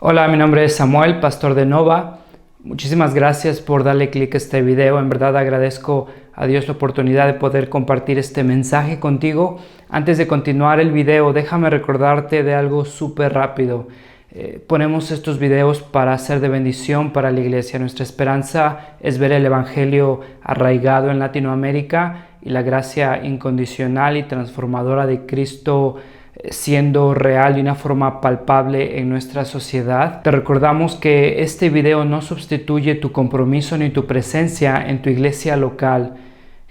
Hola, mi nombre es Samuel, pastor de Nova. Muchísimas gracias por darle clic a este video. En verdad agradezco a Dios la oportunidad de poder compartir este mensaje contigo. Antes de continuar el video, déjame recordarte de algo súper rápido. Ponemos estos videos para ser de bendición para la iglesia. Nuestra esperanza es ver el evangelio arraigado en Latinoamérica y la gracia incondicional y transformadora de Cristo siendo real de una forma palpable en nuestra sociedad. Te recordamos que este video no sustituye tu compromiso ni tu presencia en tu iglesia local.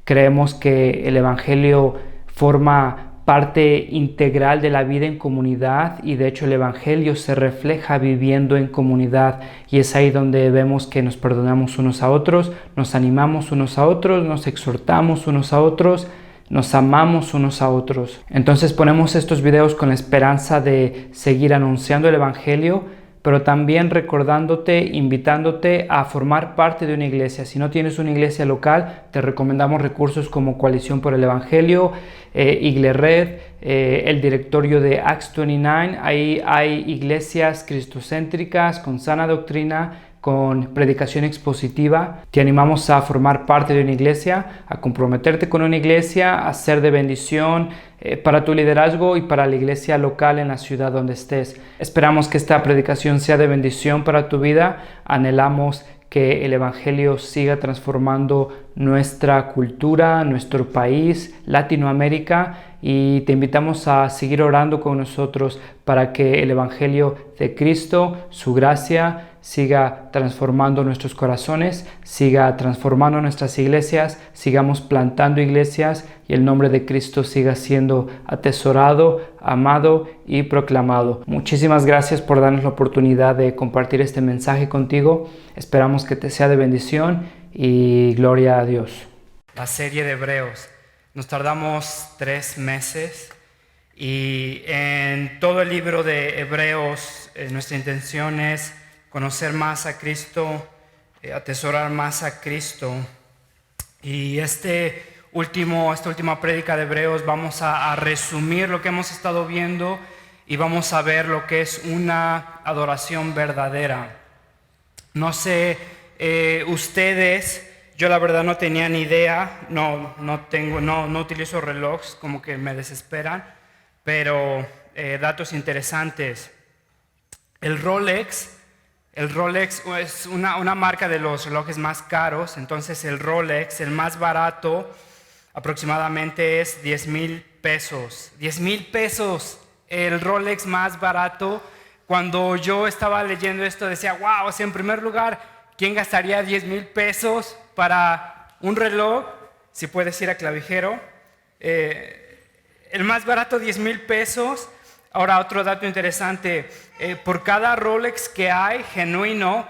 Creemos que el evangelio forma parte integral de la vida en comunidad y de hecho el evangelio se refleja viviendo en comunidad, y es ahí donde vemos que nos perdonamos unos a otros, nos animamos unos a otros, nos exhortamos unos a otros, nos amamos unos a otros. Entonces ponemos estos videos con la esperanza de seguir anunciando el evangelio, pero también recordándote, invitándote a formar parte de una iglesia. Si no tienes una iglesia local, te recomendamos recursos como Coalición por el Evangelio, Iglered, el directorio de Acts 29. Ahí hay iglesias cristocéntricas con sana doctrina, con predicación expositiva. Te animamos a formar parte de una iglesia, a comprometerte con una iglesia, a ser de bendición para tu liderazgo y para la iglesia local en la ciudad donde estés. Esperamos que esta predicación sea de bendición para tu vida. Anhelamos que el evangelio siga transformando nuestra cultura, nuestro país, Latinoamérica, y te invitamos a seguir orando con nosotros para que el evangelio de Cristo, su gracia, siga transformando nuestros corazones, siga transformando nuestras iglesias, sigamos plantando iglesias y el nombre de Cristo siga siendo atesorado, amado y proclamado. Muchísimas gracias por darnos la oportunidad de compartir este mensaje contigo. Esperamos que te sea de bendición y gloria a Dios. La serie de Hebreos. Nos tardamos 3 meses y en todo el libro de Hebreos nuestra intención es conocer más a Cristo, atesorar más a Cristo. Y esta última prédica de Hebreos vamos a resumir lo que hemos estado viendo y vamos a ver lo que es una adoración verdadera. No sé, ustedes, yo la verdad no tenía ni idea, no utilizo relojes, como que me desesperan, pero datos interesantes. El Rolex es una marca de los relojes más caros. Entonces el Rolex, el más barato, aproximadamente es 10,000 pesos. 10,000 pesos, el Rolex más barato. Cuando yo estaba leyendo esto decía, wow, o sea, en primer lugar, ¿quién gastaría 10,000 pesos para un reloj? Si puedes ir a Clavijero. El más barato, 10,000 pesos. Ahora, otro dato interesante, por cada Rolex que hay genuino,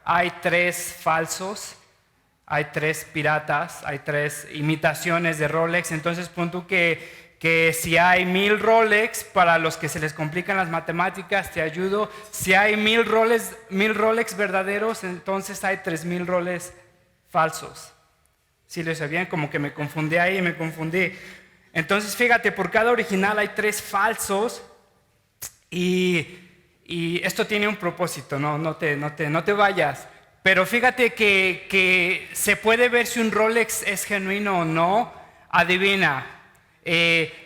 hay 3 falsos, hay 3 piratas, hay 3 imitaciones de Rolex. Entonces, pon tú que si hay 1,000 Rolex, para los que se les complican las matemáticas, te ayudo. Si hay 1,000 Rolex verdaderos, entonces hay 3,000 Rolex falsos. ¿Sí lo sabían? Como que me confundí. Entonces, fíjate, por cada original hay 3 falsos y esto tiene un propósito, no te vayas. Pero fíjate que se puede ver si un Rolex es genuino o no. Adivina,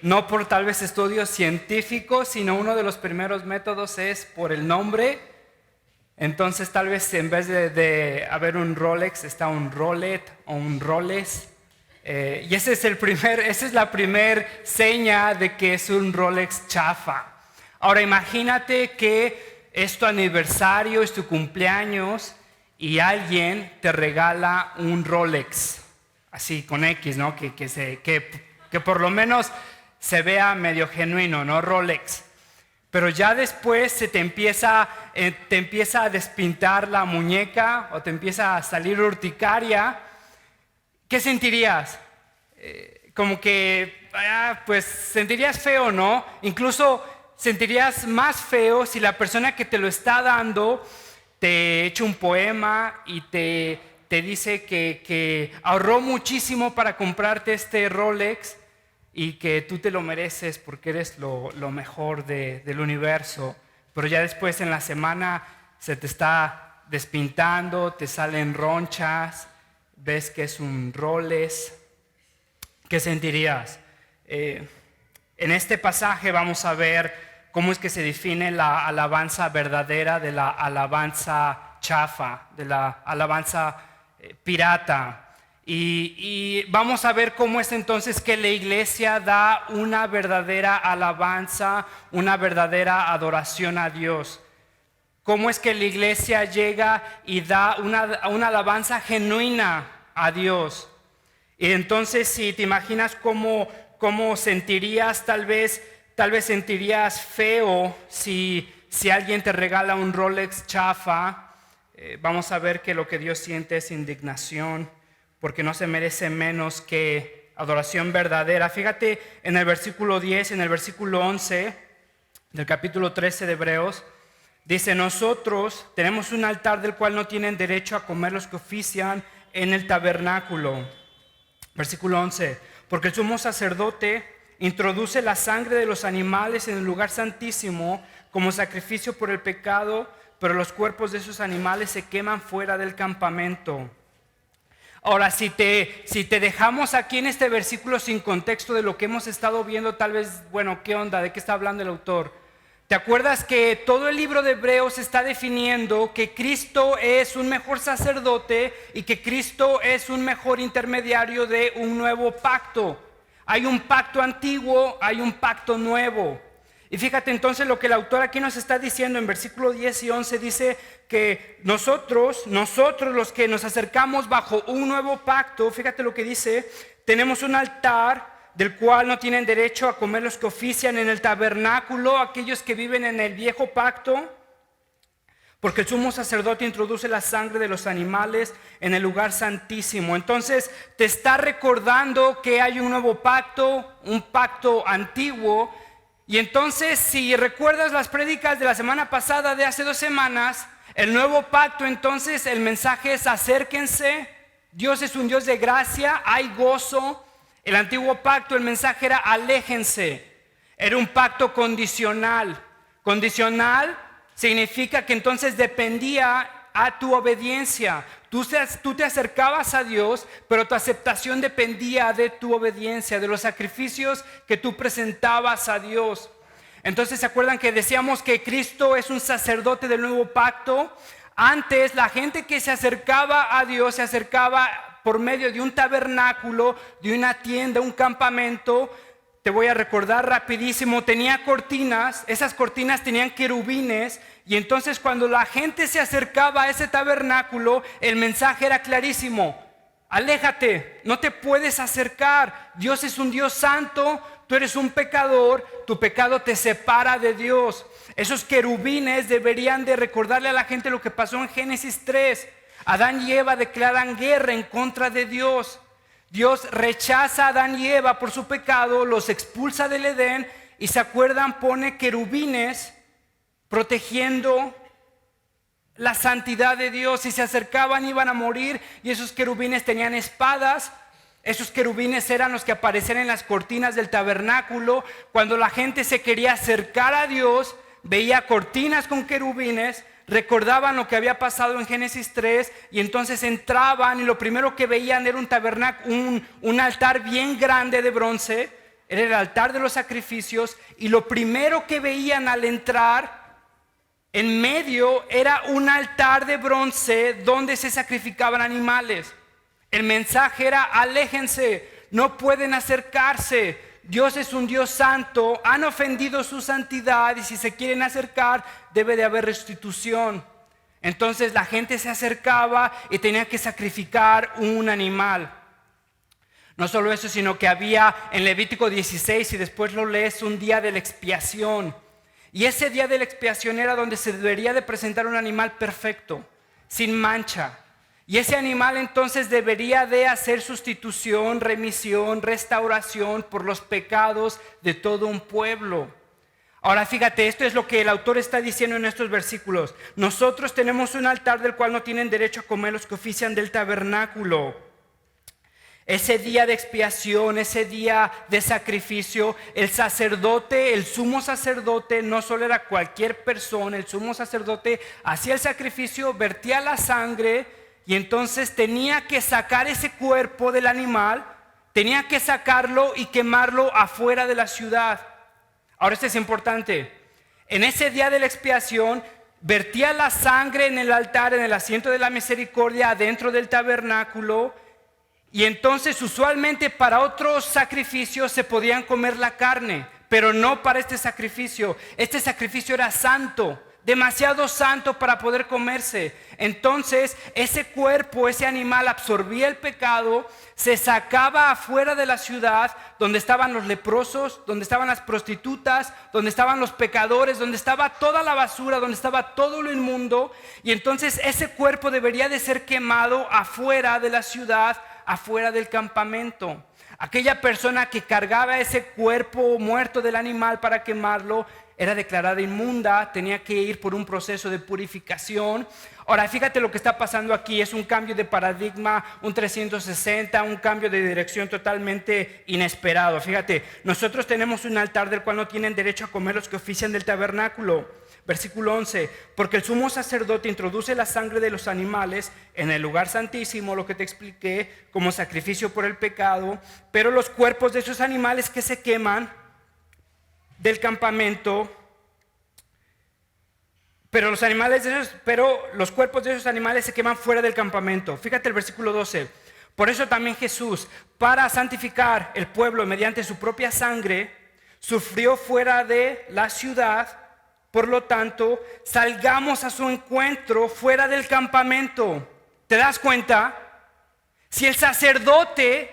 no por tal vez estudios científicos, sino uno de los primeros métodos es por el nombre. Entonces, tal vez en vez de haber un Rolex, está un Rolet o un Rolex. Y esa es la primer seña de que es un Rolex chafa. Ahora imagínate que es tu aniversario, es tu cumpleaños y alguien te regala un Rolex, así con X, ¿no? Que por lo menos se vea medio genuino, ¿no? Rolex. Pero ya después te empieza a despintar la muñeca o te empieza a salir urticaria. ¿Qué sentirías? Como que, pues sentirías feo, ¿no? Incluso sentirías más feo si la persona que te lo está dando te echa un poema y te dice que ahorró muchísimo para comprarte este Rolex y que tú te lo mereces porque eres lo mejor del universo. pero ya después en la semana se te está despintando, te salen ronchas, ves que es un roles. ¿Qué sentirías? En este pasaje vamos a ver cómo es que se define la alabanza verdadera de la alabanza chafa, de la alabanza pirata. Y vamos a ver cómo es entonces que la iglesia da una verdadera alabanza, una verdadera adoración a Dios. Cómo es que la iglesia llega y da una alabanza genuina a Dios. Y entonces si te imaginas cómo sentirías, tal vez sentirías feo si alguien te regala un Rolex chafa. Vamos a ver que lo que Dios siente es indignación, porque no se merece menos que adoración verdadera. Fíjate en el versículo 10, en el versículo 11 del capítulo 13 de Hebreos, dice: nosotros tenemos un altar del cual no tienen derecho a comer los que ofician en el tabernáculo. Versículo 11, porque el sumo sacerdote introduce la sangre de los animales en el lugar santísimo como sacrificio por el pecado, pero los cuerpos de esos animales se queman fuera del campamento. Ahora, si te dejamos aquí en este versículo sin contexto de lo que hemos estado viendo, tal vez, bueno, ¿qué onda? ¿De qué está hablando el autor? ¿Te acuerdas que todo el libro de Hebreos está definiendo que Cristo es un mejor sacerdote y que Cristo es un mejor intermediario de un nuevo pacto? Hay un pacto antiguo, hay un pacto nuevo. Y fíjate entonces lo que el autor aquí nos está diciendo en versículo 10 y 11, dice que nosotros los que nos acercamos bajo un nuevo pacto, fíjate lo que dice, tenemos un altar del cual no tienen derecho a comer los que ofician en el tabernáculo, aquellos que viven en el viejo pacto, porque el sumo sacerdote introduce la sangre de los animales en el lugar santísimo. Entonces te está recordando que hay un nuevo pacto, un pacto antiguo. Y entonces, si recuerdas las prédicas de la semana pasada, de hace 2 semanas, el nuevo pacto, entonces el mensaje es: acérquense, Dios es un Dios de gracia, hay gozo. El antiguo pacto, el mensaje era: aléjense. Era un pacto condicional. Condicional significa que entonces dependía a tu obediencia. Tú te acercabas a Dios, pero tu aceptación dependía de tu obediencia, de los sacrificios que tú presentabas a Dios. Entonces, ¿se acuerdan que decíamos que Cristo es un sacerdote del nuevo pacto? Antes, la gente que se acercaba a Dios se acercaba por medio de un tabernáculo, de una tienda, un campamento. Te voy a recordar rapidísimo, tenía cortinas, esas cortinas tenían querubines, y entonces cuando la gente se acercaba a ese tabernáculo, el mensaje era clarísimo: aléjate, no te puedes acercar, Dios es un Dios santo, tú eres un pecador, tu pecado te separa de Dios. Esos querubines deberían de recordarle a la gente lo que pasó en Génesis 3, Adán y Eva declaran guerra en contra de Dios. Dios rechaza a Adán y Eva por su pecado, los expulsa del Edén y, ¿se acuerdan?, pone querubines protegiendo la santidad de Dios. Si se acercaban iban a morir, y esos querubines tenían espadas. Esos querubines eran los que aparecían en las cortinas del tabernáculo. Cuando la gente se quería acercar a Dios, veía cortinas con querubines, recordaban lo que había pasado en Génesis 3 y entonces entraban, y lo primero que veían era un tabernáculo, un altar bien grande de bronce. Era el altar de los sacrificios, y lo primero que veían al entrar, en medio, era un altar de bronce donde se sacrificaban animales. El mensaje era: aléjense, no pueden acercarse, Dios es un Dios santo, han ofendido su santidad, y si se quieren acercar debe de haber restitución. Entonces la gente se acercaba y tenía que sacrificar un animal. No solo eso, sino que había en Levítico 16, y después lo lees, un día de la expiación. Y ese día de la expiación era donde se debería de presentar un animal perfecto, sin mancha. Y ese animal entonces debería de hacer sustitución, remisión, restauración por los pecados de todo un pueblo. Ahora fíjate, esto es lo que el autor está diciendo en estos versículos. Nosotros tenemos un altar del cual no tienen derecho a comer los que ofician del tabernáculo. Ese día de expiación, ese día de sacrificio, el sacerdote, el sumo sacerdote, no solo era cualquier persona, el sumo sacerdote hacía el sacrificio, vertía la sangre y entonces tenía que sacar ese cuerpo del animal, tenía que sacarlo y quemarlo afuera de la ciudad. Ahora esto es importante. En ese día de la expiación, vertía la sangre en el altar, en el asiento de la misericordia, adentro del tabernáculo. Y entonces usualmente para otros sacrificios se podían comer la carne, pero no para este sacrificio. Este sacrificio era santo, demasiado santo para poder comerse. Entonces ese cuerpo, ese animal absorbía el pecado, se sacaba afuera de la ciudad donde estaban los leprosos, donde estaban las prostitutas, donde estaban los pecadores, donde estaba toda la basura, donde estaba todo lo inmundo. Y entonces ese cuerpo debería de ser quemado afuera de la ciudad, afuera del campamento. Aquella persona que cargaba ese cuerpo muerto del animal para quemarlo era declarada inmunda, tenía que ir por un proceso de purificación. Ahora fíjate lo que está pasando aquí, es un cambio de paradigma, un 360, un cambio de dirección totalmente inesperado. Fíjate, nosotros tenemos un altar del cual no tienen derecho a comer los que ofician del tabernáculo. Versículo 11, porque el sumo sacerdote introduce la sangre de los animales en el lugar santísimo, lo que te expliqué, como sacrificio por el pecado, pero los cuerpos de esos animales que se queman del campamento, pero los cuerpos de esos animales se queman fuera del campamento. Fíjate el versículo 12, por eso también Jesús, para santificar el pueblo mediante su propia sangre, sufrió fuera de la ciudad. Por lo tanto, salgamos a su encuentro fuera del campamento. ¿Te das cuenta? Si el sacerdote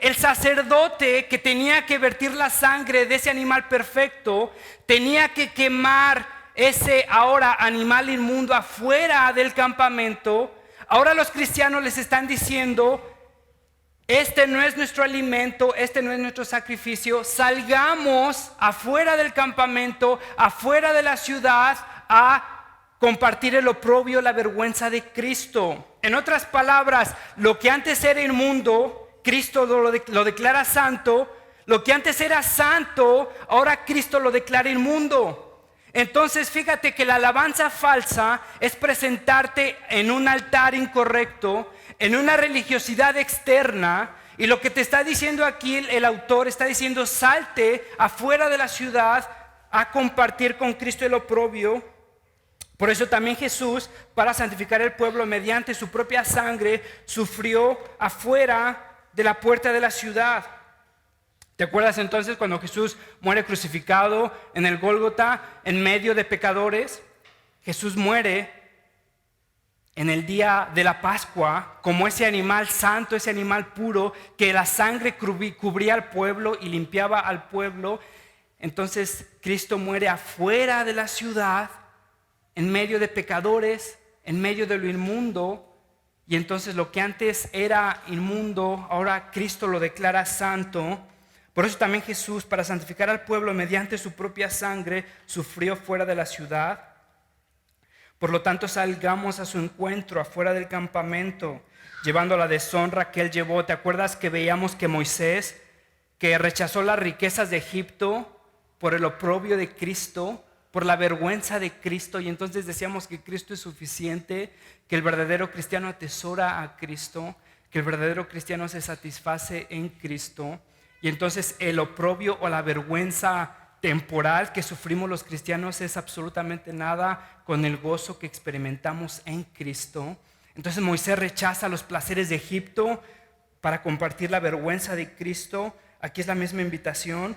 que tenía que vertir la sangre de ese animal perfecto, tenía que quemar ese ahora animal inmundo afuera del campamento, ahora los cristianos les están diciendo: este no es nuestro alimento, este no es nuestro sacrificio. Salgamos afuera del campamento, afuera de la ciudad, a compartir el oprobio, la vergüenza de Cristo. En otras palabras, lo que antes era inmundo, Cristo lo declara santo. Lo que antes era santo, ahora Cristo lo declara inmundo. Entonces fíjate que la alabanza falsa es presentarte en un altar incorrecto, en una religiosidad externa, y lo que te está diciendo aquí el autor está diciendo: salte afuera de la ciudad a compartir con Cristo el oprobio. Por eso también Jesús, para santificar el pueblo mediante su propia sangre, sufrió afuera de la puerta de la ciudad. ¿Te acuerdas entonces cuando Jesús muere crucificado en el Gólgota en medio de pecadores? Jesús muere en el día de la Pascua como ese animal santo, ese animal puro, que la sangre cubría al pueblo y limpiaba al pueblo. Entonces Cristo muere afuera de la ciudad, en medio de pecadores, en medio de lo inmundo. Y entonces lo que antes era inmundo, ahora Cristo lo declara santo. Por eso también Jesús, para santificar al pueblo mediante su propia sangre, sufrió fuera de la ciudad. Por lo tanto, salgamos a su encuentro afuera del campamento, llevando la deshonra que él llevó. ¿Te acuerdas que veíamos que Moisés, que rechazó las riquezas de Egipto por el oprobio de Cristo, por la vergüenza de Cristo? Y entonces decíamos que Cristo es suficiente, que el verdadero cristiano atesora a Cristo, que el verdadero cristiano se satisface en Cristo. Y entonces el oprobio o la vergüenza temporal que sufrimos los cristianos es absolutamente nada con el gozo que experimentamos en Cristo. Entonces Moisés rechaza los placeres de Egipto para compartir la vergüenza de Cristo. Aquí es la misma invitación.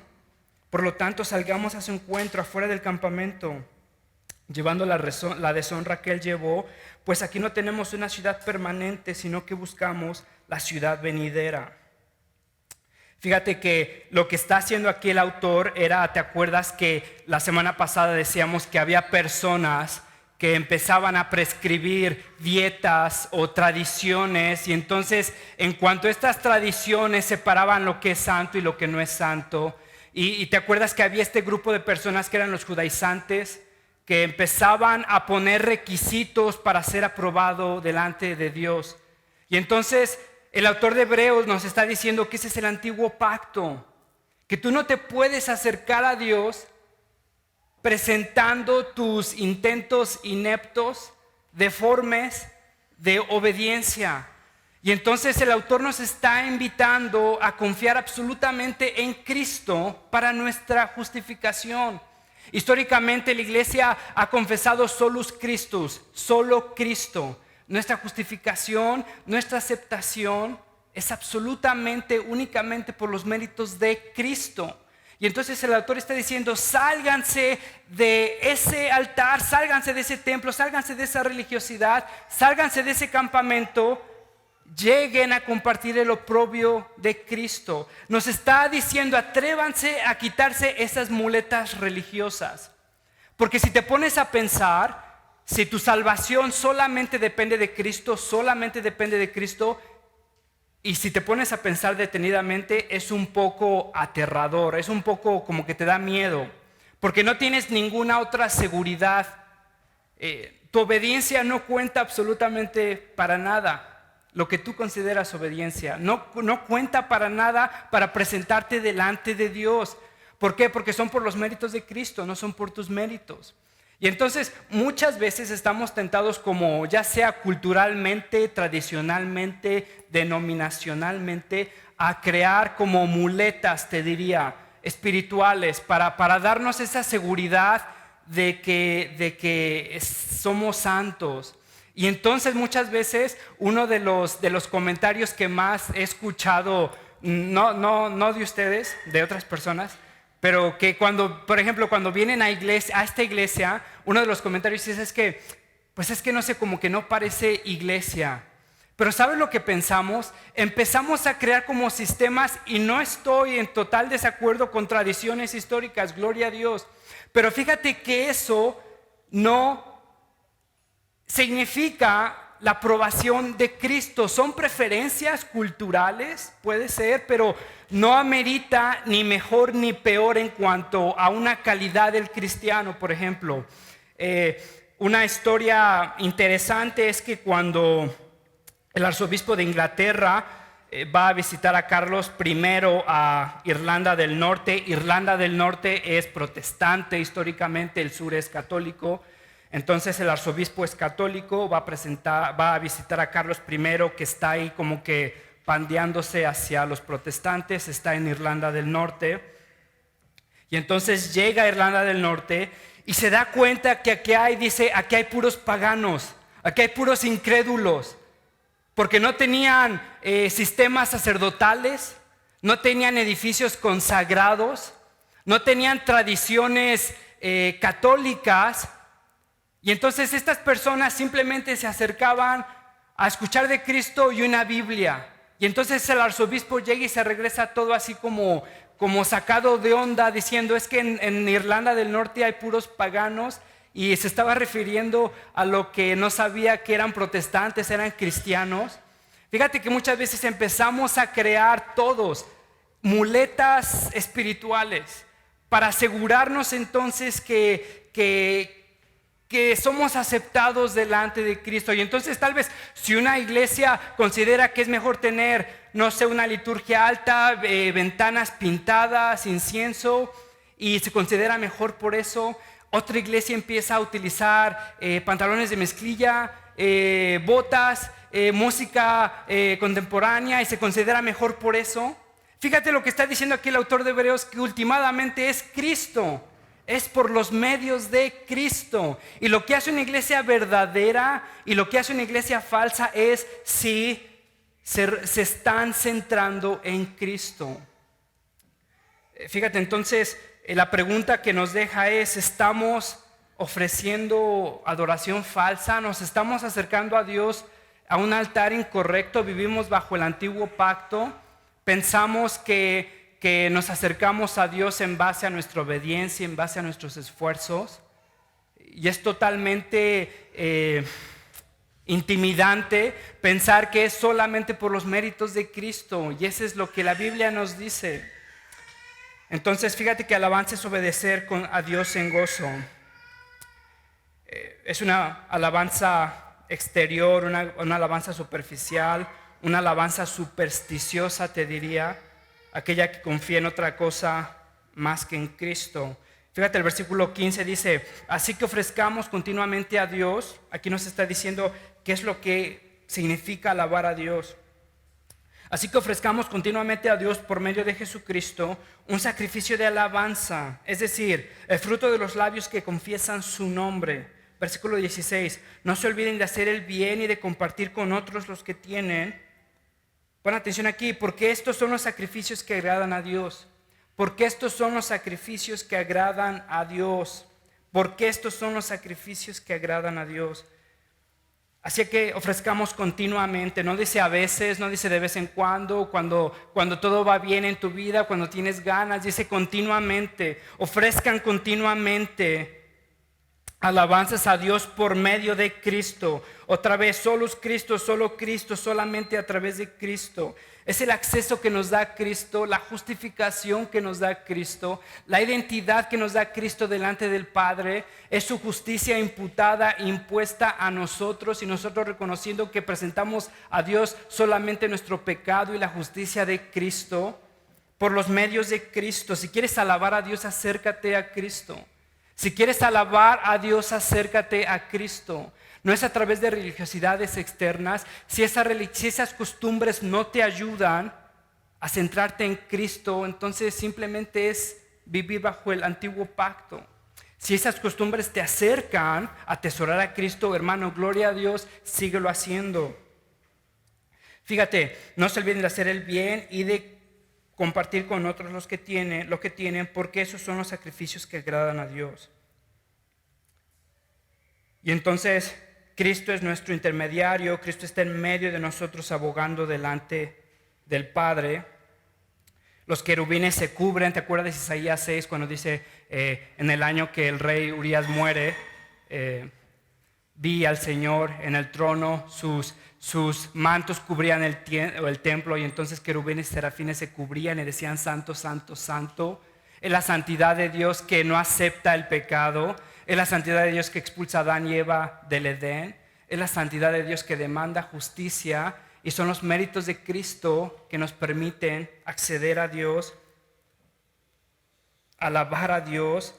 Por lo tanto, salgamos a su encuentro afuera del campamento, llevando la deshonra que él llevó, pues aquí no tenemos una ciudad permanente, sino que buscamos la ciudad venidera. Fíjate que lo que está haciendo aquí el autor era, ¿te acuerdas que la semana pasada decíamos que había personas que empezaban a prescribir dietas o tradiciones? Y entonces, en cuanto a estas tradiciones, separaban lo que es santo y lo que no es santo. Y te acuerdas que había este grupo de personas que eran los judaizantes, que empezaban a poner requisitos para ser aprobado delante de Dios. Y entonces el autor de Hebreos nos está diciendo que ese es el antiguo pacto, que tú no te puedes acercar a Dios presentando tus intentos ineptos, deformes, de obediencia. Y entonces el autor nos está invitando a confiar absolutamente en Cristo para nuestra justificación. Históricamente la iglesia ha confesado solus Christus, solo Cristo. Nuestra justificación, nuestra aceptación es absolutamente, únicamente por los méritos de Cristo. Y entonces el autor está diciendo, sálganse de ese altar, sálganse de ese templo, sálganse de esa religiosidad, sálganse de ese campamento, lleguen a compartir el oprobio de Cristo. Nos está diciendo, atrévanse a quitarse esas muletas religiosas. Porque si te pones a pensar, si tu salvación solamente depende de Cristo, y si te pones a pensar detenidamente, es un poco aterrador, es un poco como que te da miedo, porque no tienes ninguna otra seguridad. Tu obediencia no cuenta absolutamente para nada. Lo que tú consideras obediencia no cuenta para nada para presentarte delante de Dios. ¿Por qué? Porque son por los méritos de Cristo, no son por tus méritos. Y entonces muchas veces estamos tentados, como ya sea culturalmente, tradicionalmente, denominacionalmente, a crear como muletas, te diría, espirituales para darnos esa seguridad de que somos santos. Y entonces muchas veces uno de los comentarios que más he escuchado, no de ustedes, de otras personas, pero que cuando, por ejemplo, cuando vienen a esta iglesia, uno de los comentarios es que no sé, como que no parece iglesia. Pero ¿sabes lo que pensamos? Empezamos a crear como sistemas, y no estoy en total desacuerdo con tradiciones históricas, gloria a Dios. Pero fíjate que eso no significa la aprobación de Cristo. Son preferencias culturales, puede ser, pero no amerita ni mejor ni peor en cuanto a una calidad del cristiano. Por ejemplo, una historia interesante es que cuando el arzobispo de Inglaterra va a visitar a Carlos I a Irlanda del Norte. Irlanda del Norte es protestante históricamente, el sur es católico. Entonces el arzobispo es católico, va a visitar a Carlos I, que está ahí como que pandeándose hacia los protestantes, está en Irlanda del Norte. Y entonces llega a Irlanda del Norte y se da cuenta que aquí hay puros paganos, aquí hay puros incrédulos, porque no tenían sistemas sacerdotales, no tenían edificios consagrados, no tenían tradiciones católicas. Y entonces estas personas simplemente se acercaban a escuchar de Cristo y una Biblia. Y entonces el arzobispo llega y se regresa todo así como sacado de onda, diciendo, es que en Irlanda del Norte hay puros paganos. Y se estaba refiriendo a lo que no sabía, que eran protestantes, eran cristianos. Fíjate que muchas veces empezamos a crear todos muletas espirituales para asegurarnos entonces que somos aceptados delante de Cristo. Y entonces tal vez si una iglesia considera que es mejor tener, no sé, una liturgia alta, ventanas pintadas, incienso, y se considera mejor por eso, otra iglesia empieza a utilizar pantalones de mezclilla, botas, música contemporánea, y se considera mejor por eso. Fíjate lo que está diciendo aquí el autor de Hebreos, que últimamente es Cristo. Es por los medios de Cristo. Y lo que hace una iglesia verdadera y lo que hace una iglesia falsa es si se están centrando en Cristo. Fíjate, entonces la pregunta que nos deja es: ¿estamos ofreciendo adoración falsa? ¿Nos estamos acercando a Dios a un altar incorrecto? ¿Vivimos bajo el antiguo pacto? ¿Pensamos que nos acercamos a Dios en base a nuestra obediencia, en base a nuestros esfuerzos? Y es totalmente intimidante pensar que es solamente por los méritos de Cristo, y eso es lo que la Biblia nos dice. Entonces fíjate que alabanza es obedecer a Dios en gozo. Es una alabanza exterior, una alabanza superficial, una alabanza supersticiosa, te diría, aquella que confía en otra cosa más que en Cristo. Fíjate, el versículo 15 dice, así que ofrezcamos continuamente a Dios. Aquí nos está diciendo qué es lo que significa alabar a Dios. Así que ofrezcamos continuamente a Dios por medio de Jesucristo un sacrificio de alabanza, es decir, el fruto de los labios que confiesan su nombre. Versículo 16, no se olviden de hacer el bien y de compartir con otros los que tienen. Pon atención aquí, porque estos son los sacrificios que agradan a Dios. Porque estos son los sacrificios que agradan a Dios. Porque estos son los sacrificios que agradan a Dios. Así que ofrezcamos continuamente, no dice a veces, no dice de vez en cuando todo va bien en tu vida, cuando tienes ganas, dice continuamente, ofrezcan continuamente alabanzas a Dios por medio de Cristo. Otra vez, solo Cristo, solamente a través de Cristo. Es el acceso que nos da Cristo, la justificación que nos da Cristo, la identidad que nos da Cristo delante del Padre. Es su justicia imputada, impuesta a nosotros, y nosotros reconociendo que presentamos a Dios solamente nuestro pecado y la justicia de Cristo por los medios de Cristo. Si quieres alabar a Dios, acércate a Cristo. Si quieres alabar a Dios, acércate a Cristo. No es a través de religiosidades externas. Si esas costumbres no te ayudan a centrarte en Cristo, entonces simplemente es vivir bajo el antiguo pacto. Si esas costumbres te acercan a atesorar a Cristo, hermano, gloria a Dios, síguelo haciendo. Fíjate, no se olviden de hacer el bien y de compartir con otros lo que tienen, porque esos son los sacrificios que agradan a Dios. Y entonces Cristo es nuestro intermediario, Cristo está en medio de nosotros abogando delante del Padre. Los querubines se cubren, ¿te acuerdas de Isaías 6 cuando dice en el año que el rey Urías muere, vi al Señor en el trono, sus mantos cubrían el templo, y entonces querubines y serafines se cubrían y decían santo, santo, santo? Es la santidad de Dios que no acepta el pecado, es la santidad de Dios que expulsa a Adán y Eva del Edén, es la santidad de Dios que demanda justicia, y son los méritos de Cristo que nos permiten acceder a Dios, alabar a Dios.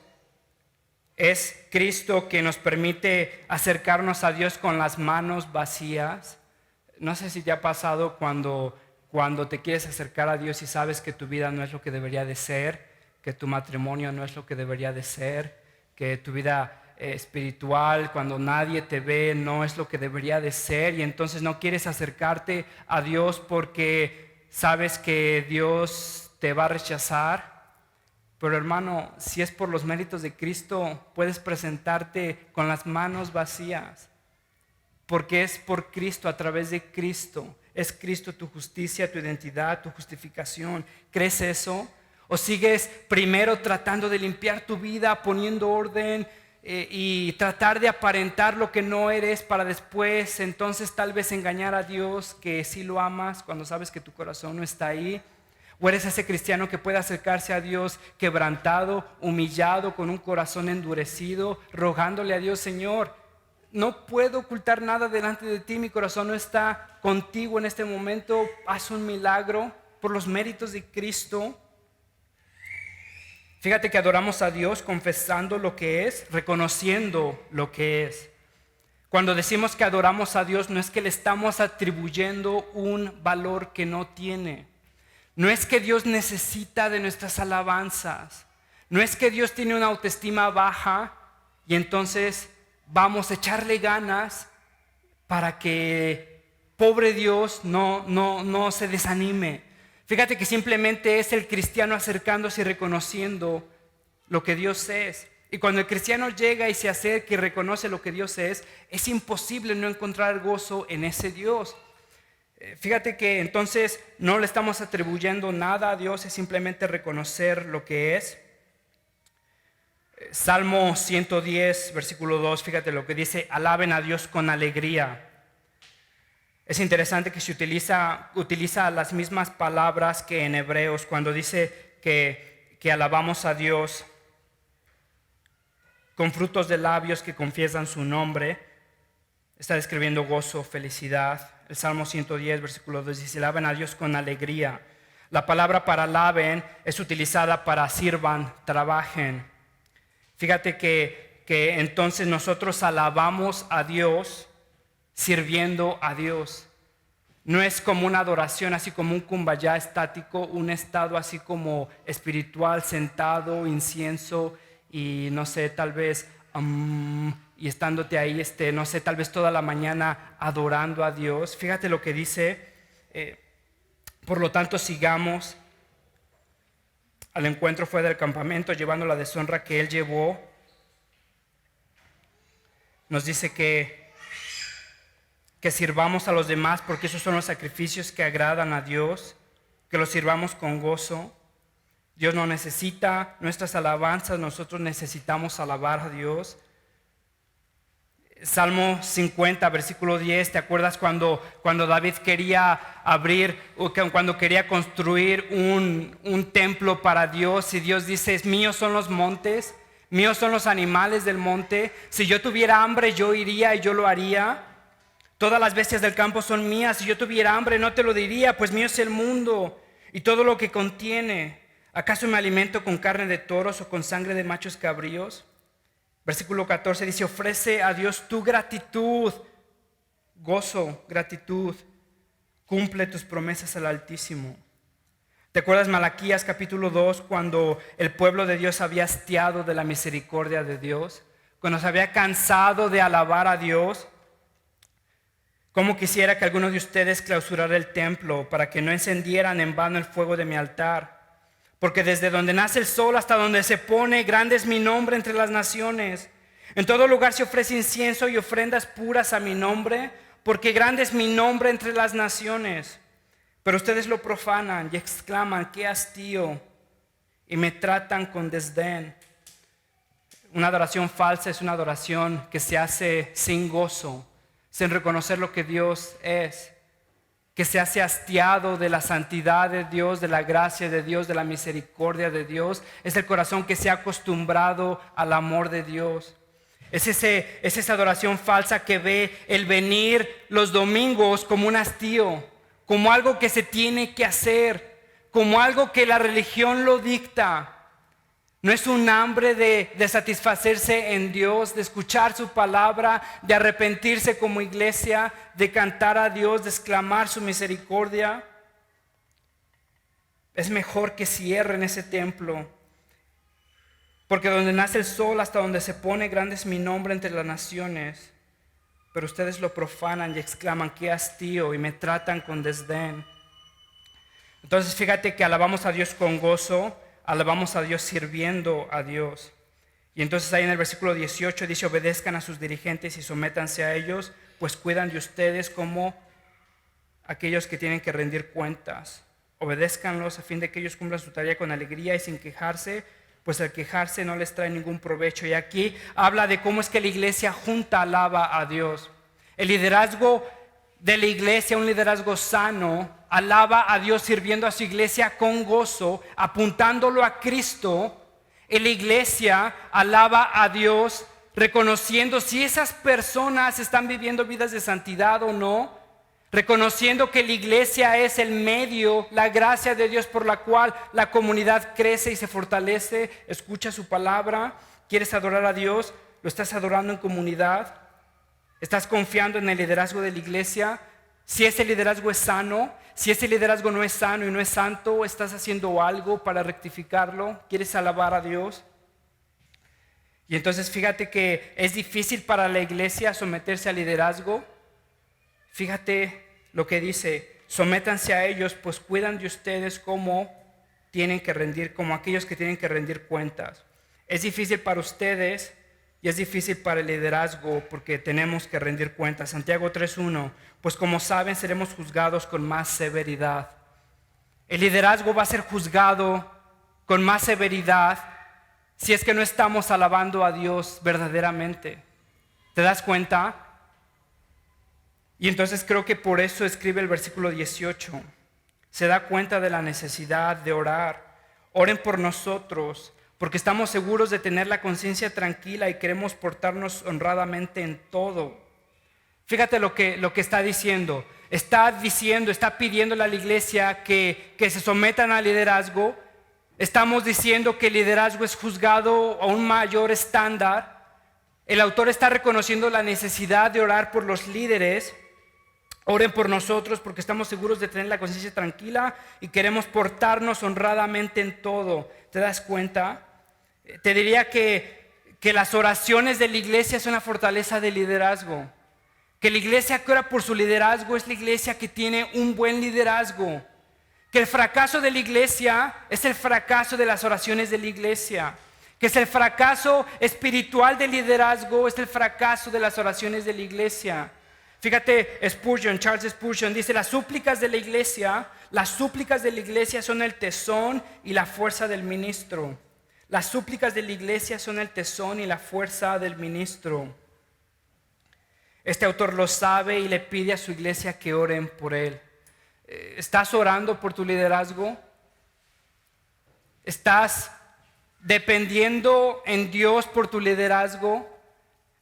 Es Cristo que nos permite acercarnos a Dios con las manos vacías. No sé si te ha pasado cuando te quieres acercar a Dios y sabes que tu vida no es lo que debería de ser, que tu matrimonio no es lo que debería de ser, que tu vida espiritual, cuando nadie te ve, no es lo que debería de ser, y entonces no quieres acercarte a Dios porque sabes que Dios te va a rechazar. Pero hermano, si es por los méritos de Cristo, puedes presentarte con las manos vacías, porque es por Cristo, a través de Cristo. Es Cristo tu justicia, tu identidad, tu justificación. ¿Crees eso? ¿O sigues primero tratando de limpiar tu vida, poniendo orden y tratar de aparentar lo que no eres, para después entonces tal vez engañar a Dios que sí lo amas cuando sabes que tu corazón no está ahí? ¿O eres ese cristiano que puede acercarse a Dios quebrantado, humillado, con un corazón endurecido, rogándole a Dios: Señor, no puedo ocultar nada delante de ti, mi corazón no está contigo en este momento, haz un milagro por los méritos de Cristo? Fíjate que adoramos a Dios confesando lo que es, reconociendo lo que es. Cuando decimos que adoramos a Dios, no es que le estamos atribuyendo un valor que no tiene. No es que Dios necesita de nuestras alabanzas. No es que Dios tiene una autoestima baja y entonces vamos a echarle ganas para que pobre Dios no se desanime. Fíjate que simplemente es el cristiano acercándose y reconociendo lo que Dios es. Y cuando el cristiano llega y se acerca y reconoce lo que Dios es imposible no encontrar gozo en ese Dios. Fíjate que entonces no le estamos atribuyendo nada a Dios, es simplemente reconocer lo que es. Salmo 110, versículo 2, fíjate lo que dice: alaben a Dios con alegría. Es interesante que se utiliza las mismas palabras que en Hebreos cuando dice que alabamos a Dios con frutos de labios que confiesan su nombre. Está describiendo gozo, felicidad. El Salmo 110, versículo 2 dice, alaben a Dios con alegría. La palabra para alaben es utilizada para sirvan, trabajen. Fíjate que entonces nosotros alabamos a Dios sirviendo a Dios. No es como una adoración, así como un kumbaya estático, un estado así como espiritual, sentado, incienso y no sé, tal vez y estándote ahí, no sé, tal vez toda la mañana adorando a Dios. Fíjate lo que dice, por lo tanto sigamos al encuentro fuera del campamento, llevando la deshonra que él llevó. Nos dice que sirvamos a los demás porque esos son los sacrificios que agradan a Dios, que los sirvamos con gozo. Dios no necesita nuestras alabanzas, nosotros necesitamos alabar a Dios. Salmo 50, versículo 10, ¿te acuerdas cuando David quería cuando quería construir un templo para Dios? Y Dios dice, míos son los montes, míos son los animales del monte. Si yo tuviera hambre, yo iría y yo lo haría. Todas las bestias del campo son mías. Si yo tuviera hambre, no te lo diría, pues mío es el mundo y todo lo que contiene. ¿Acaso me alimento con carne de toros o con sangre de machos cabríos? Versículo 14 dice, ofrece a Dios tu gratitud, gozo, gratitud. Cumple tus promesas al Altísimo. ¿Te acuerdas Malaquías capítulo 2 cuando el pueblo de Dios había hastiado de la misericordia de Dios? Cuando se había cansado de alabar a Dios. Cómo quisiera que alguno de ustedes clausurara el templo para que no encendieran en vano el fuego de mi altar. Porque desde donde nace el sol hasta donde se pone, grande es mi nombre entre las naciones. En todo lugar se ofrece incienso y ofrendas puras a mi nombre, porque grande es mi nombre entre las naciones. Pero ustedes lo profanan y exclaman, qué hastío, y me tratan con desdén. Una adoración falsa es una adoración que se hace sin gozo, sin reconocer lo que Dios es, que se hace hastiado de la santidad de Dios, de la gracia de Dios, de la misericordia de Dios. Es el corazón que se ha acostumbrado al amor de Dios. Es esa adoración falsa que ve el venir los domingos como un hastío, como algo que se tiene que hacer, como algo que la religión lo dicta. No es un hambre de satisfacerse en Dios, de escuchar su palabra, de arrepentirse como iglesia, de cantar a Dios, de exclamar su misericordia. Es mejor que cierren ese templo, porque donde nace el sol hasta donde se pone, grande es mi nombre entre las naciones. Pero ustedes lo profanan y exclaman, qué hastío, y me tratan con desdén. Entonces fíjate que alabamos a Dios con gozo, alabamos a Dios sirviendo a Dios. Y entonces ahí en el versículo 18 dice, obedezcan a sus dirigentes y sométanse a ellos, pues cuidan de ustedes como aquellos que tienen que rendir cuentas. Obedézcanlos a fin de que ellos cumplan su tarea con alegría y sin quejarse, pues el quejarse no les trae ningún provecho. Y aquí habla de cómo es que la iglesia junta alaba a Dios. El liderazgo de la iglesia, un liderazgo sano, alaba a Dios sirviendo a su iglesia con gozo, apuntándolo a Cristo. En la iglesia alaba a Dios reconociendo si esas personas están viviendo vidas de santidad o no, reconociendo que la iglesia es el medio, la gracia de Dios por la cual la comunidad crece y se fortalece, escucha su palabra. ¿Quieres adorar a Dios? ¿Lo estás adorando en comunidad? ¿Estás confiando en el liderazgo de la iglesia? Si ese liderazgo es sano, si ese liderazgo no es sano y no es santo, ¿estás haciendo algo para rectificarlo? ¿Quieres alabar a Dios? Y entonces fíjate que es difícil para la iglesia someterse al liderazgo. Fíjate lo que dice, sométanse a ellos, pues cuidan de ustedes como aquellos que tienen que rendir cuentas. Es difícil para ustedes y es difícil para el liderazgo porque tenemos que rendir cuentas. Santiago 3:1, pues como saben seremos juzgados con más severidad. El liderazgo va a ser juzgado con más severidad si es que no estamos alabando a Dios verdaderamente. ¿Te das cuenta? Y entonces creo que por eso escribe el versículo 18. Se da cuenta de la necesidad de orar. Oren por nosotros, porque estamos seguros de tener la conciencia tranquila y queremos portarnos honradamente en todo. Fíjate lo que está diciendo. está diciendo, está pidiéndole a la iglesia que se sometan al liderazgo. Estamos diciendo que el liderazgo es juzgado a un mayor estándar. El autor está reconociendo la necesidad de orar por los líderes. Oren por nosotros porque estamos seguros de tener la conciencia tranquila y queremos portarnos honradamente en todo. ¿Te das cuenta? Te diría que las oraciones de la iglesia son una fortaleza de liderazgo. Que la iglesia que ora por su liderazgo es la iglesia que tiene un buen liderazgo. Que el fracaso de la iglesia es el fracaso de las oraciones de la iglesia. Que es el fracaso espiritual del liderazgo, es el fracaso de las oraciones de la iglesia. Fíjate, Charles Spurgeon dice, las súplicas de la iglesia son el tesón y la fuerza del ministro. Las súplicas de la iglesia son el tesón y la fuerza del ministro. Este autor lo sabe y le pide a su iglesia que oren por él. ¿Estás orando por tu liderazgo? ¿Estás dependiendo en Dios por tu liderazgo?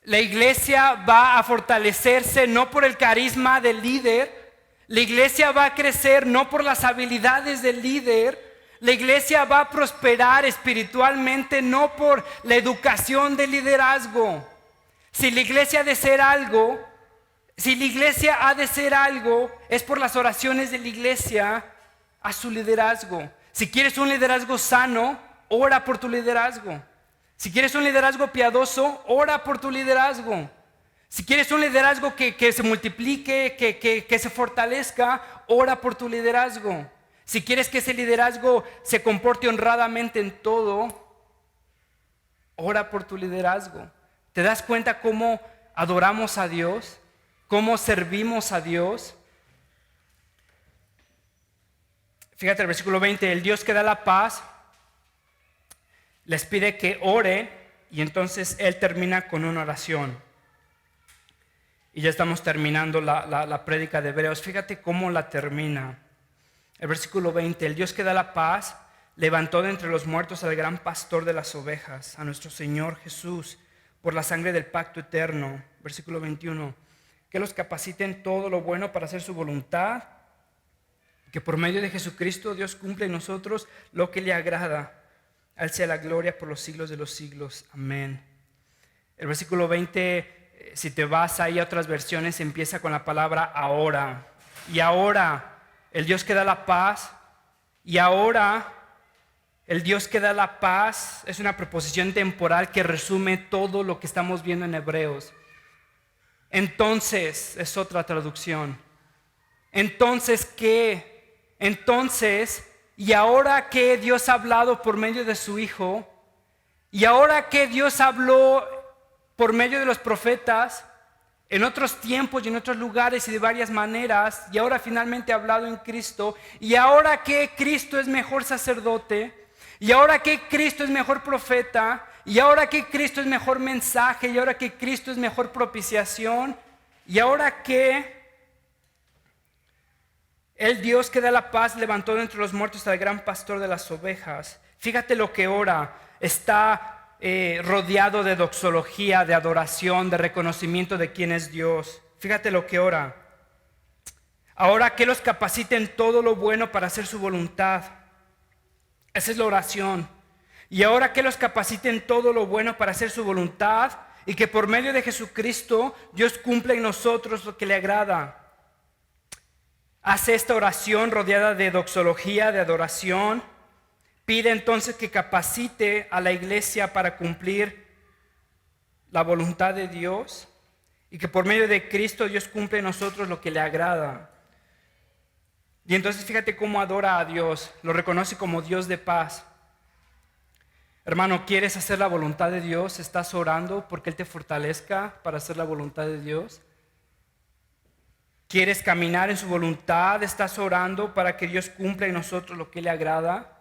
La iglesia va a fortalecerse no por el carisma del líder. La iglesia va a crecer no por las habilidades del líder. La iglesia va a prosperar espiritualmente no por la educación del liderazgo. Si la iglesia ha de ser algo, es por las oraciones de la iglesia a su liderazgo. Si quieres un liderazgo sano, ora por tu liderazgo. Si quieres un liderazgo piadoso, ora por tu liderazgo. Si quieres un liderazgo que se multiplique, que se fortalezca, ora por tu liderazgo. Si quieres que ese liderazgo se comporte honradamente en todo, ora por tu liderazgo. ¿Te das cuenta cómo adoramos a Dios? ¿Cómo servimos a Dios? Fíjate el versículo 20, el Dios que da la paz les pide que oren y entonces Él termina con una oración. Y ya estamos terminando la prédica de Hebreos. Fíjate cómo la termina. El versículo 20, el Dios que da la paz levantó de entre los muertos al gran pastor de las ovejas, a nuestro Señor Jesús, por la sangre del pacto eterno. Versículo 21, que los capacite en todo lo bueno para hacer su voluntad, que por medio de Jesucristo Dios cumple en nosotros lo que le agrada. A Él sea la gloria por los siglos de los siglos. Amén. El versículo 20, si te vas ahí a otras versiones, empieza con la palabra ahora. Y ahora, el Dios que da la paz. Y ahora, el Dios que da la paz es una preposición temporal que resume todo lo que estamos viendo en Hebreos. Entonces, es otra traducción. Entonces, ¿qué? Entonces, y ahora que Dios ha hablado por medio de su Hijo, y ahora que Dios habló por medio de los profetas, en otros tiempos y en otros lugares y de varias maneras, y ahora finalmente ha hablado en Cristo, y ahora que Cristo es mejor sacerdote, y ahora que Cristo es mejor profeta, y ahora que Cristo es mejor mensaje, y ahora que Cristo es mejor propiciación, y ahora que el Dios que da la paz levantó de entre los muertos al gran pastor de las ovejas. Fíjate lo que ora. Está rodeado de doxología, de adoración, de reconocimiento de quién es Dios. Fíjate lo que ora. Ahora que los capacite en todo lo bueno para hacer su voluntad. Esa es la oración. Y ahora que los capacite en todo lo bueno para hacer su voluntad y que por medio de Jesucristo Dios cumpla en nosotros lo que le agrada. Hace esta oración rodeada de doxología, de adoración. Pide entonces que capacite a la iglesia para cumplir la voluntad de Dios y que por medio de Cristo Dios cumple en nosotros lo que le agrada. Y entonces fíjate cómo adora a Dios, lo reconoce como Dios de paz. Hermano, ¿quieres hacer la voluntad de Dios? ¿Estás orando porque Él te fortalezca para hacer la voluntad de Dios? ¿Quieres caminar en su voluntad? ¿Estás orando para que Dios cumpla en nosotros lo que le agrada?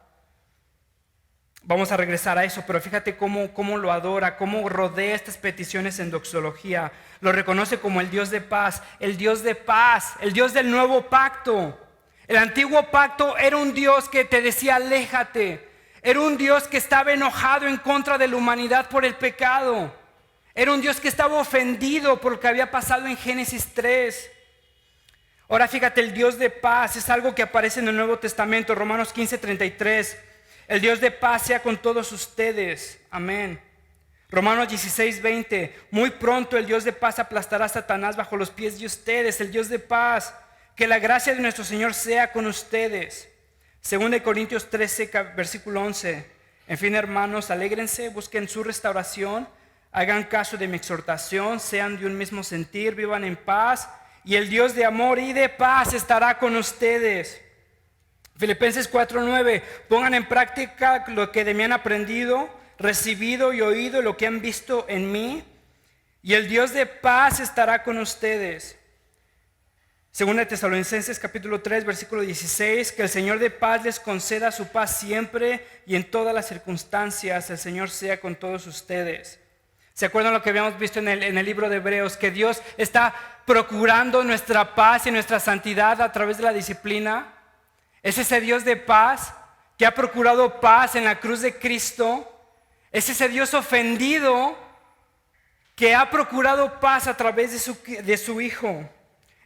Vamos a regresar a eso, pero fíjate cómo lo adora, cómo rodea estas peticiones en doxología. Lo reconoce como el Dios de paz, el Dios de paz, el Dios del nuevo pacto. El antiguo pacto era un Dios que te decía aléjate. Era un Dios que estaba enojado en contra de la humanidad por el pecado. Era un Dios que estaba ofendido por lo que había pasado en Génesis 3. Ahora fíjate, el Dios de paz es algo que aparece en el Nuevo Testamento, Romanos 15:33. El Dios de paz sea con todos ustedes. Amén. Romanos 16:20. Muy pronto el Dios de paz aplastará a Satanás bajo los pies de ustedes. El Dios de paz. Que la gracia de nuestro Señor sea con ustedes. 2 Corintios 13, versículo 11. En fin, hermanos, alégrense, busquen su restauración, hagan caso de mi exhortación, sean de un mismo sentir, vivan en paz, y el Dios de amor y de paz estará con ustedes. Filipenses 4:9. Pongan en práctica lo que de mí han aprendido, recibido y oído, lo que han visto en mí, y el Dios de paz estará con ustedes. 2 Tesalonicenses capítulo 3 versículo 16. Que el Señor de paz les conceda su paz siempre y en todas las circunstancias. El Señor sea con todos ustedes. ¿Se acuerdan lo que habíamos visto en el libro de Hebreos? Que Dios está procurando nuestra paz y nuestra santidad a través de la disciplina. Es ese Dios de paz que ha procurado paz en la cruz de Cristo. Es ese Dios ofendido que ha procurado paz a través de su Hijo.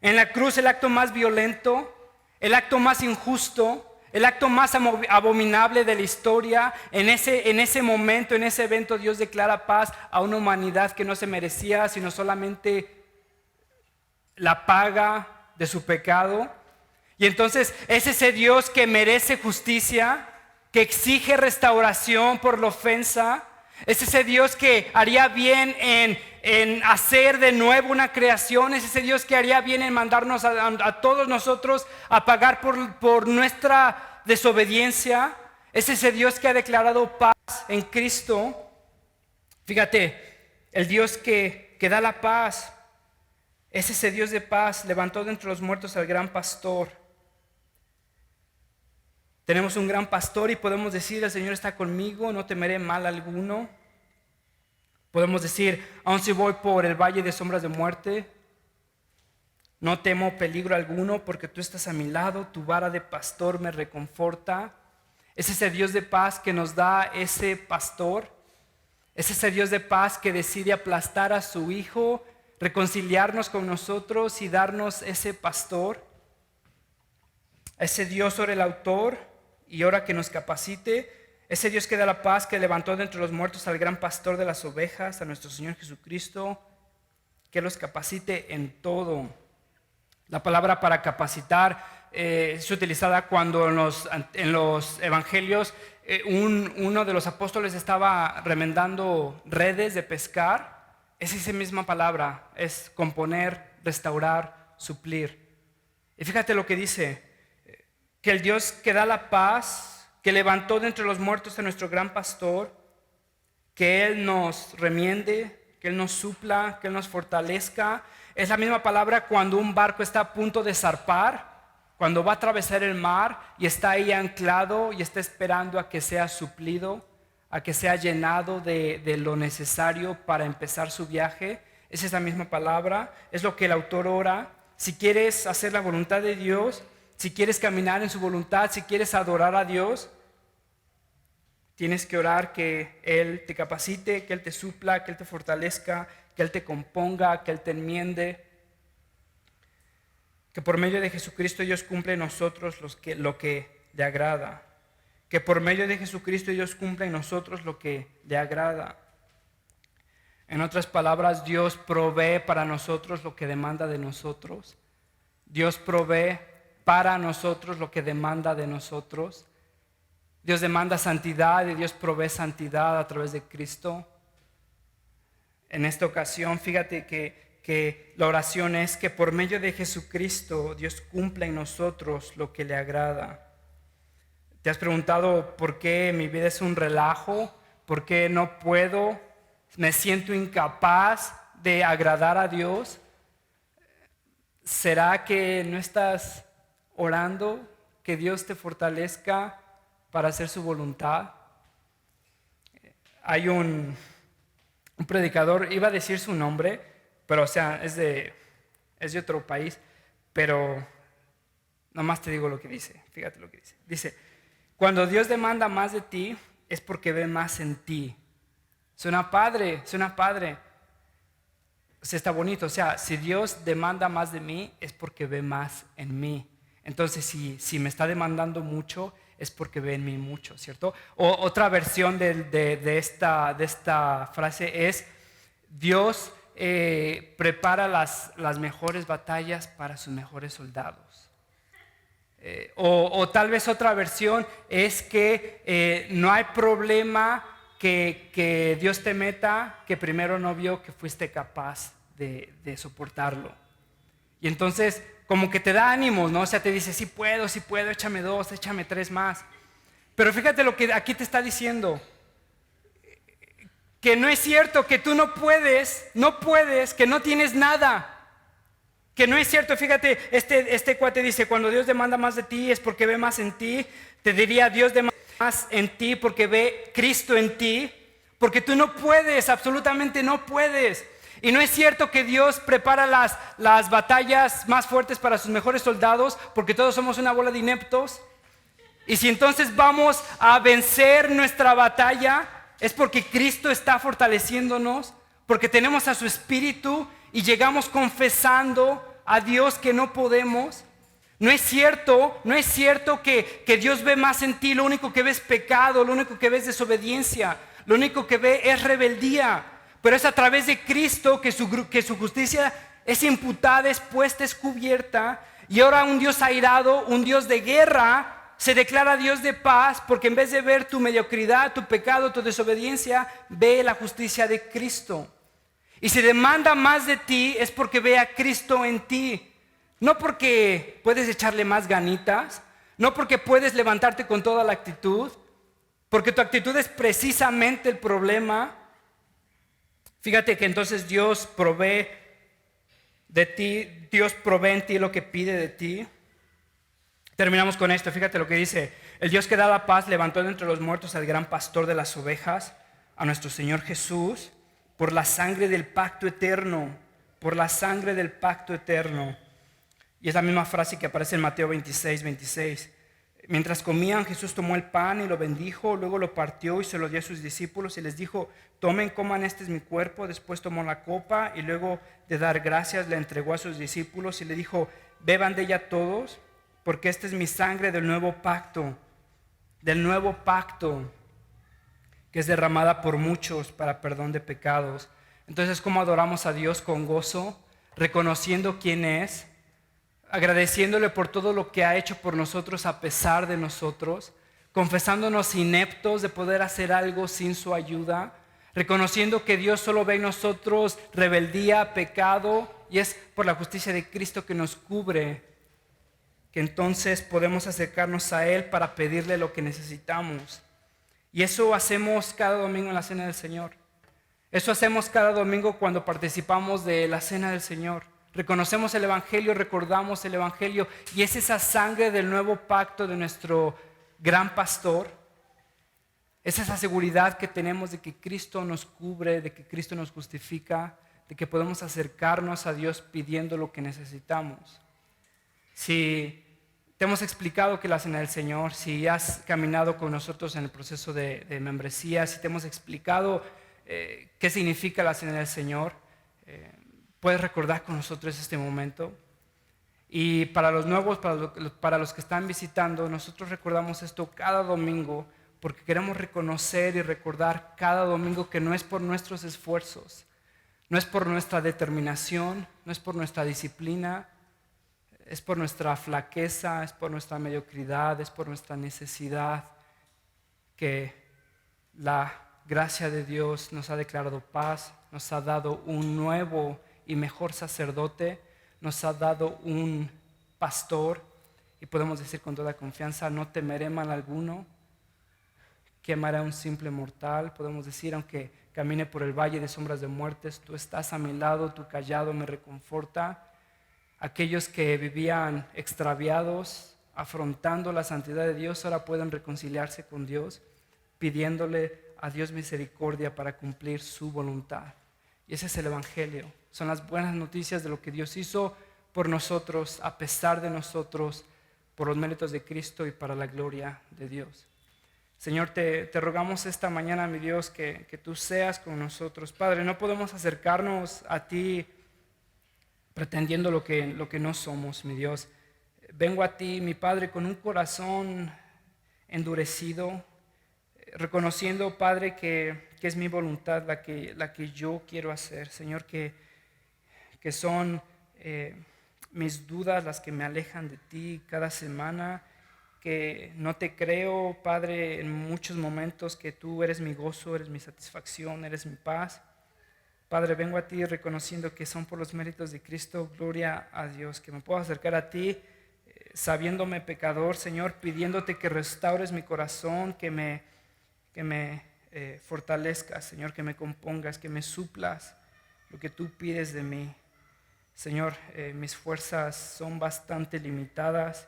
En la cruz, el acto más violento, el acto más injusto, el acto más abominable de la historia. En ese momento, en ese evento, Dios declara paz a una humanidad que no se merecía, sino solamente la paga de su pecado. Y entonces es ese Dios que merece justicia, que exige restauración por la ofensa. Es ese Dios que haría bien en hacer de nuevo una creación. Es ese Dios que haría bien en mandarnos a todos nosotros a pagar por nuestra desobediencia. Es ese Dios que ha declarado paz en Cristo. Fíjate, el Dios que da la paz. Es ese Dios de paz. Levantó de entre los muertos al gran pastor. Tenemos un gran pastor y podemos decir: el Señor está conmigo, no temeré mal alguno. Podemos decir: aun si voy por el valle de sombras de muerte, no temo peligro alguno, porque tú estás a mi lado, tu vara de pastor me reconforta. Es ese Dios de paz que nos da ese pastor. Es ese Dios de paz que decide aplastar a su Hijo, reconciliarnos con nosotros y darnos ese pastor. Ese Dios ora el autor y ora que nos capacite. Ese Dios que da la paz, que levantó de entre los muertos al gran pastor de las ovejas, a nuestro Señor Jesucristo, que los capacite en todo. La palabra para capacitar es utilizada cuando en los evangelios uno de los apóstoles estaba remendando redes de pescar. Es esa misma palabra, es componer, restaurar, suplir. Y fíjate lo que dice: que el Dios que da la paz, que levantó de entre los muertos a nuestro gran pastor, que Él nos remiende, que Él nos supla, que Él nos fortalezca. Es la misma palabra cuando un barco está a punto de zarpar, cuando va a atravesar el mar y está ahí anclado y está esperando a que sea suplido, a que sea llenado de lo necesario para empezar su viaje. Es esa misma palabra, es lo que el autor ora. Si quieres hacer la voluntad de Dios, si quieres caminar en su voluntad, si quieres adorar a Dios, tienes que orar que Él te capacite, que Él te supla, que Él te fortalezca, que Él te componga, que Él te enmiende. Que por medio de Jesucristo Dios cumple en nosotros lo que le agrada. Que por medio de Jesucristo Dios cumple en nosotros lo que le agrada. En otras palabras, Dios provee para nosotros lo que demanda de nosotros. Dios provee para nosotros lo que demanda de nosotros. Dios demanda santidad y Dios provee santidad a través de Cristo. En esta ocasión, fíjate que la oración es que por medio de Jesucristo Dios cumpla en nosotros lo que le agrada. ¿Te has preguntado por qué mi vida es un relajo? ¿Por qué no puedo? ¿Me siento incapaz de agradar a Dios? ¿Será que no estás orando que Dios te fortalezca para hacer su voluntad? Hay un predicador, iba a decir su nombre, pero es de otro país, pero nomás te digo lo que dice. Fíjate lo que dice. Dice: cuando Dios demanda más de ti, es porque ve más en ti. Suena padre, suena padre. O sea, está bonito. O sea, si Dios demanda más de mí, es porque ve más en mí. Entonces, si me está demandando mucho, es porque ve en mí mucho, ¿cierto? O otra versión de esta frase es: Dios prepara las mejores batallas para sus mejores soldados. O tal vez otra versión es que no hay problema que Dios te meta que primero no vio que fuiste capaz de soportarlo. Y entonces como que te da ánimos, ¿no? O sea, te dice, sí puedo, échame 2, échame 3 más. Pero fíjate lo que aquí te está diciendo, que no es cierto, que tú no puedes, que no tienes nada. Que no es cierto. Fíjate, este cuate dice, cuando Dios demanda más de ti es porque ve más en ti. Te diría, Dios demanda más en ti porque ve Cristo en ti. Porque tú no puedes, absolutamente no puedes. Y no es cierto que Dios prepara las batallas más fuertes para sus mejores soldados, porque todos somos una bola de ineptos. Y si entonces vamos a vencer nuestra batalla, es porque Cristo está fortaleciéndonos, porque tenemos a su Espíritu y llegamos confesando a Dios que no podemos. No es cierto que Dios ve más en ti. Lo único que ve es pecado, lo único que ve es desobediencia, lo único que ve es rebeldía. Pero es a través de Cristo que su justicia es imputada, es puesta, es cubierta. Y ahora un Dios airado, un Dios de guerra, se declara Dios de paz, porque en vez de ver tu mediocridad, tu pecado, tu desobediencia, ve la justicia de Cristo. Y si demanda más de ti es porque ve a Cristo en ti. No porque puedes echarle más ganitas, no porque puedes levantarte con toda la actitud, porque tu actitud es precisamente el problema. Fíjate que entonces Dios provee de ti, Dios provee en ti lo que pide de ti. Terminamos con esto, fíjate lo que dice: el Dios que da la paz levantó de entre los muertos al gran pastor de las ovejas, a nuestro Señor Jesús, por la sangre del pacto eterno, por la sangre del pacto eterno. Y es la misma frase que aparece en Mateo 26. Mientras comían, Jesús tomó el pan y lo bendijo, luego lo partió y se lo dio a sus discípulos y les dijo: tomen, coman, este es mi cuerpo. Después tomó la copa y luego de dar gracias la entregó a sus discípulos y le dijo: beban de ella todos, porque esta es mi sangre del nuevo pacto, que es derramada por muchos para perdón de pecados. Entonces, ¿cómo adoramos a Dios? Con gozo, reconociendo quién es, agradeciéndole por todo lo que ha hecho por nosotros a pesar de nosotros, confesándonos ineptos de poder hacer algo sin su ayuda, reconociendo que Dios solo ve en nosotros rebeldía, pecado, y es por la justicia de Cristo que nos cubre, que entonces podemos acercarnos a Él para pedirle lo que necesitamos. Y eso hacemos cada domingo en la Cena del Señor. Eso hacemos cada domingo cuando participamos de la Cena del Señor. Reconocemos el Evangelio, recordamos el Evangelio, y es esa sangre del nuevo pacto de nuestro gran pastor. Es esa seguridad que tenemos de que Cristo nos cubre, de que Cristo nos justifica, de que podemos acercarnos a Dios pidiendo lo que necesitamos. Si te hemos explicado que la Cena del Señor, si has caminado con nosotros en el proceso de membresía, si te hemos explicado qué significa la Cena del Señor, puedes recordar con nosotros este momento. Y para los nuevos, para los que están visitando, nosotros recordamos esto cada domingo porque queremos reconocer y recordar cada domingo que no es por nuestros esfuerzos, no es por nuestra determinación, no es por nuestra disciplina, es por nuestra flaqueza, es por nuestra mediocridad, es por nuestra necesidad, que la gracia de Dios nos ha declarado paz, nos ha dado un nuevo y mejor sacerdote, nos ha dado un pastor, y podemos decir con toda confianza: no temeré mal alguno, que amará a un simple mortal. Podemos decir: aunque camine por el valle de sombras de muertes, tú estás a mi lado, tu callado me reconforta. Aquellos que vivían extraviados, afrontando la santidad de Dios, ahora pueden reconciliarse con Dios, pidiéndole a Dios misericordia para cumplir su voluntad. Y ese es el Evangelio. Son las buenas noticias de lo que Dios hizo por nosotros, a pesar de nosotros, por los méritos de Cristo y para la gloria de Dios. Señor, te rogamos esta mañana, mi Dios, que tú seas con nosotros. Padre, no podemos acercarnos a ti pretendiendo lo que no somos, mi Dios. Vengo a ti, mi Padre, con un corazón endurecido, reconociendo, Padre, que es mi voluntad la que yo quiero hacer. Señor, que son mis dudas las que me alejan de ti cada semana, que no te creo, Padre, en muchos momentos que tú eres mi gozo, eres mi satisfacción, eres mi paz. Padre, vengo a ti reconociendo que son por los méritos de Cristo. Gloria a Dios, que me puedo acercar a ti sabiéndome pecador, Señor, pidiéndote que restaures mi corazón, que me fortalezcas, Señor, que me compongas, que me suplas lo que tú pides de mí. Señor, mis fuerzas son bastante limitadas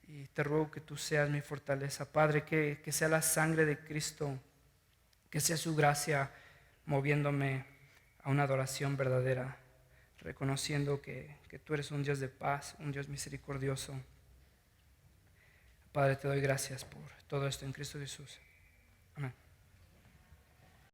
y te ruego que tú seas mi fortaleza. Padre, que sea la sangre de Cristo, que sea su gracia moviéndome a una adoración verdadera, reconociendo que tú eres un Dios de paz, un Dios misericordioso. Padre, te doy gracias por todo esto en Cristo Jesús.